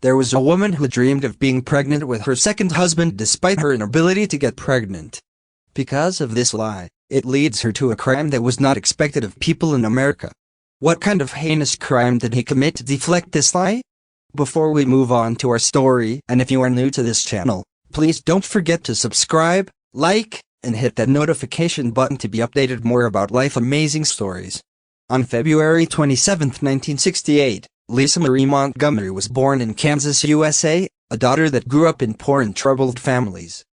There was a woman who dreamed of being pregnant with her second husband despite her inability to get pregnant. Because of this lie, it leads her to a crime that was not expected of people in America. What kind of heinous crime did he commit to deflect this lie? Before we move on to our story, and if you are new to this channel, please don't forget to subscribe, like, and hit that notification button to be updated more about life amazing stories. On February 27, 1968, Lisa Marie Montgomery was born in Kansas, USA, a daughter that grew up in poor and troubled families.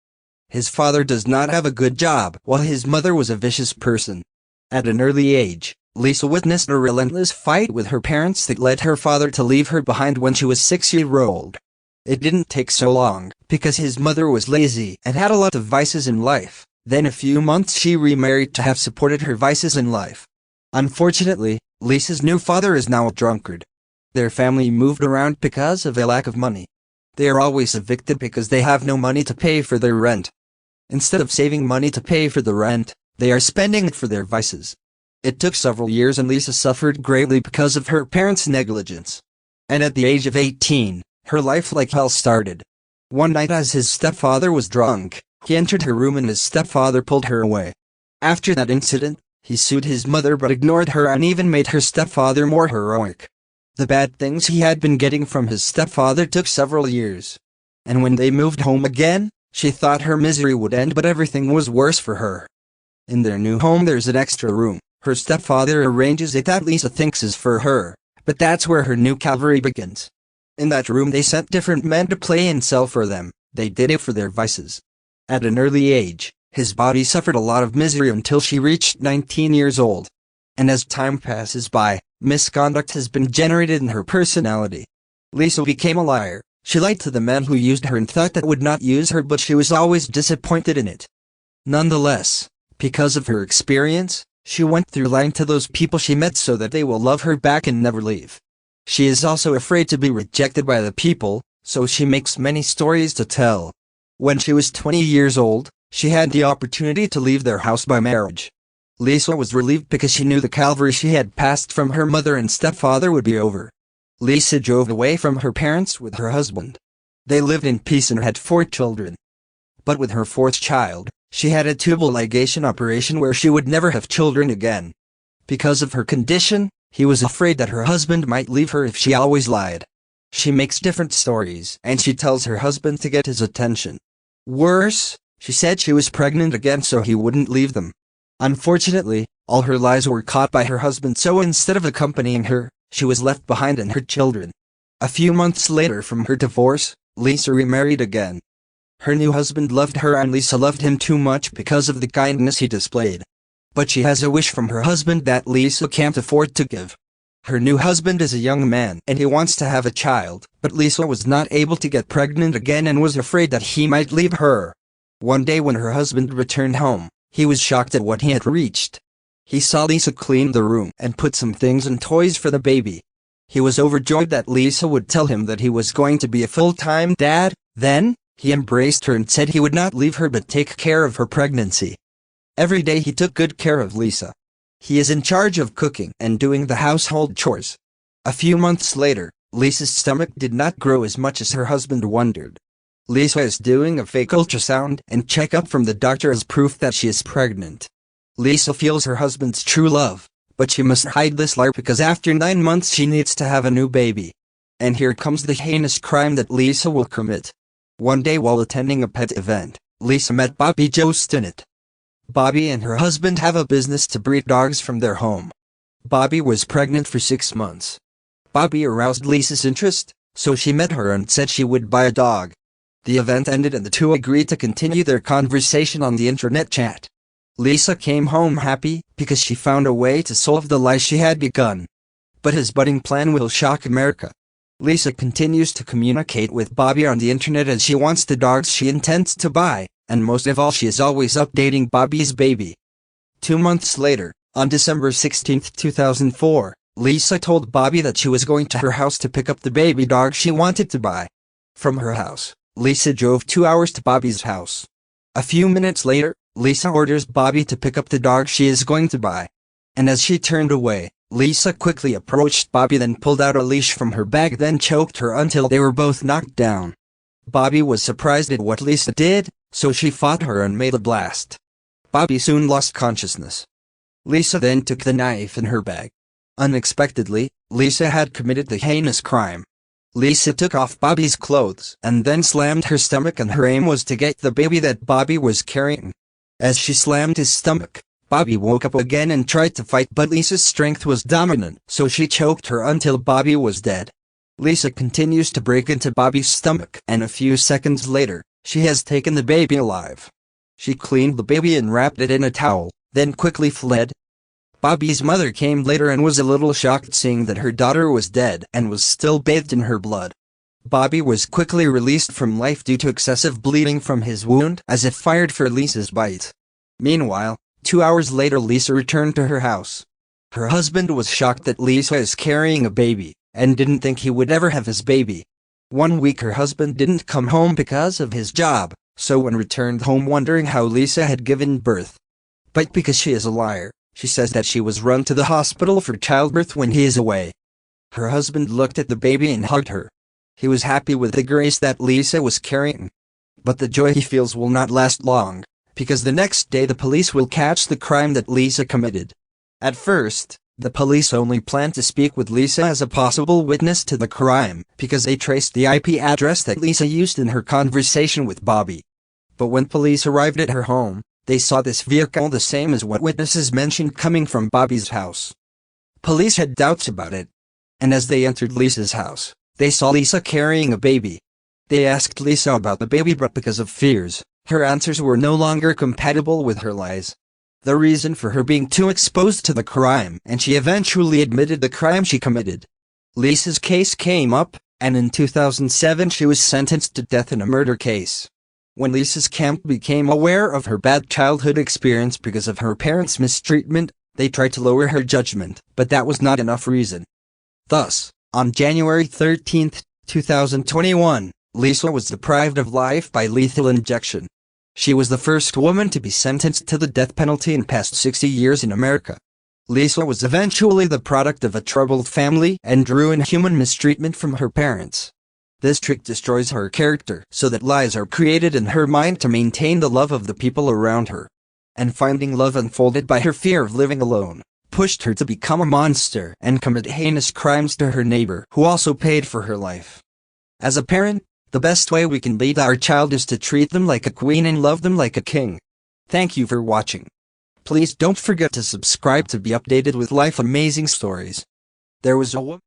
His father does not have a good job, while his mother was a vicious person. At an early age, Lisa witnessed a relentless fight with her parents that led her father to leave her behind when she was 6-year-old. It didn't take so long, because his mother was lazy and had a lot of vices in life. Then a few months she remarried to have supported her vices in life. Unfortunately, Lisa's new father is now a drunkard. Their family moved around because of a lack of money. They are always evicted because they have no money to pay for their rent. Instead of saving money to pay for the rent, they are spending it for their vices. It took several years and Lisa suffered greatly because of her parents' negligence. And at the age of 18, her life like hell started. One night as his stepfather was drunk, he entered her room and his stepfather pulled her away. After that incident, he sued his mother but ignored her and even made her stepfather more heroic. The bad things he had been getting from his stepfather took several years. And when they moved home again, she thought her misery would end but everything was worse for her. In their new home there's an extra room. Her stepfather arranges it that Lisa thinks is for her, but that's where her new Calvary begins. In that room they sent different men to play and sell for them. They did it for their vices. At an early age, his body suffered a lot of misery until she reached 19 years old. And as time passes by, misconduct has been generated in her personality. Lisa became a liar. She lied to the men who used her and thought that would not use her, but she was always disappointed in it. Nonetheless, because of her experience, she went through lying to those people she met so that they will love her back and never leave. She is also afraid to be rejected by the people, so she makes many stories to tell. When she was 20 years old, she had the opportunity to leave their house by marriage. Lisa was relieved because she knew the Calvary she had passed from her mother and stepfather would be over. Lisa drove away from her parents with her husband. They lived in peace and had 4 children. But with her 4th child, she had a tubal ligation operation where she would never have children again. Because of her condition, he was afraid that her husband might leave her if she always lied. She makes different stories and she tells her husband to get his attention. Worse, she said she was pregnant again so he wouldn't leave them. Unfortunately, all her lies were caught by her husband, so instead of accompanying her, she was left behind and her children. A few months later from her divorce, Lisa remarried again. Her new husband loved her and Lisa loved him too much because of the kindness he displayed. But she has a wish from her husband that Lisa can't afford to give. Her new husband is a young man and he wants to have a child, but Lisa was not able to get pregnant again and was afraid that he might leave her. One day when her husband returned home, he was shocked at what he had reached. He saw Lisa clean the room and put some things and toys for the baby. He was overjoyed that Lisa would tell him that he was going to be a full-time dad. Then, he embraced her and said he would not leave her but take care of her pregnancy. Every day he took good care of Lisa. He is in charge of cooking and doing the household chores. A few months later, Lisa's stomach did not grow as much as her husband wondered. Lisa is doing a fake ultrasound and checkup from the doctor as proof that she is pregnant. Lisa feels her husband's true love, but she must hide this lie because after 9 months she needs to have a new baby. And here comes the heinous crime that Lisa will commit. One day while attending a pet event, Lisa met Bobby Joe Stinnett. Bobby and her husband have a business to breed dogs from their home. Bobby was pregnant for 6 months. Bobby aroused Lisa's interest, so she met her and said she would buy a dog. The event ended and the two agreed to continue their conversation on the internet chat. Lisa came home happy because she found a way to solve the lie she had begun. But his budding plan will shock America. Lisa continues to communicate with Bobby on the internet as she wants the dogs she intends to buy, and most of all she is always updating Bobby's baby. 2 months later, on December 16, 2004, Lisa told Bobby that she was going to her house to pick up the baby dog she wanted to buy. From her house, Lisa drove 2 hours to Bobby's house. A few minutes later, Lisa orders Bobby to pick up the dog she is going to buy. And as she turned away, Lisa quickly approached Bobby, then pulled out a leash from her bag, then choked her until they were both knocked down. Bobby was surprised at what Lisa did, so she fought her and made a blast. Bobby soon lost consciousness. Lisa then took the knife in her bag. Unexpectedly, Lisa had committed the heinous crime. Lisa took off Bobby's clothes and then slammed her stomach, and her aim was to get the baby that Bobby was carrying. As she slammed his stomach, Bobby woke up again and tried to fight, but Lisa's strength was dominant, so she choked her until Bobby was dead. Lisa continues to break into Bobby's stomach, and a few seconds later, she has taken the baby alive. She cleaned the baby and wrapped it in a towel, then quickly fled. Bobby's mother came later and was a little shocked seeing that her daughter was dead and was still bathed in her blood. Bobby was quickly released from life due to excessive bleeding from his wound, as if fired for Lisa's bite. Meanwhile, 2 hours later, Lisa returned to her house. Her husband was shocked that Lisa is carrying a baby, and didn't think he would ever have his baby. 1 week her husband didn't come home because of his job, so when returned home wondering how Lisa had given birth. But because she is a liar, she says that she was run to the hospital for childbirth when he is away. Her husband looked at the baby and hugged her. He was happy with the grace that Lisa was carrying. But the joy he feels will not last long, because the next day the police will catch the crime that Lisa committed. At first, the police only planned to speak with Lisa as a possible witness to the crime, because they traced the IP address that Lisa used in her conversation with Bobby. But when police arrived at her home, they saw this vehicle the same as what witnesses mentioned coming from Bobby's house. Police had doubts about it, and as they entered Lisa's house, they saw Lisa carrying a baby. They asked Lisa about the baby, but because of fears, her answers were no longer compatible with her lies. The reason for her being too exposed to the crime, and she eventually admitted the crime she committed. Lisa's case came up, and in 2007 she was sentenced to death in a murder case. When Lisa's camp became aware of her bad childhood experience because of her parents' mistreatment, they tried to lower her judgment, but that was not enough reason. Thus, on January 13, 2021, Lisa was deprived of life by lethal injection. She was the first woman to be sentenced to the death penalty in past 60 years in America. Lisa was eventually the product of a troubled family and drew in human mistreatment from her parents. This trick destroys her character so that lies are created in her mind to maintain the love of the people around her. And finding love unfolded by her fear of living alone, pushed her to become a monster and commit heinous crimes to her neighbor who also paid for her life. As a parent, the best way we can lead our child is to treat them like a queen and love them like a king. Thank you for watching. Please don't forget to subscribe to be updated with life amazing stories. There was a